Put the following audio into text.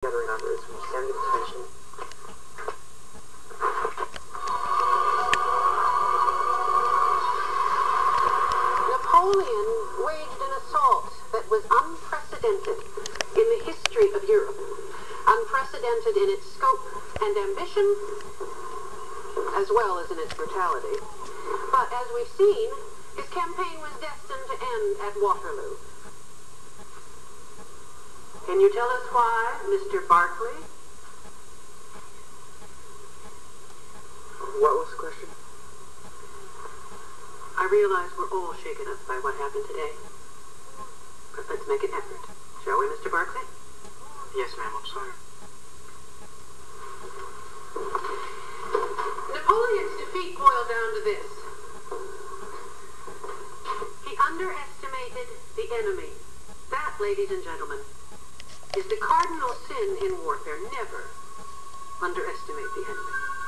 gathering numbers from standing detention. Napoleon waged an assault that was unprecedented in the history of Europe, unprecedented in its scope and ambition, as well as in its brutality. But as we've seen, his campaign was destined to end at Waterloo. Can you tell us why, Mr. Barclay? What was the question? I realize we're all shaken up by what happened today. But let's make an effort, shall we, Mr. Barclay? Yes, ma'am, I'm sorry. Napoleon's defeat boiled down to this. He underestimated the enemy. That, ladies and gentlemen, is the cardinal sin in warfare. Never underestimate the enemy.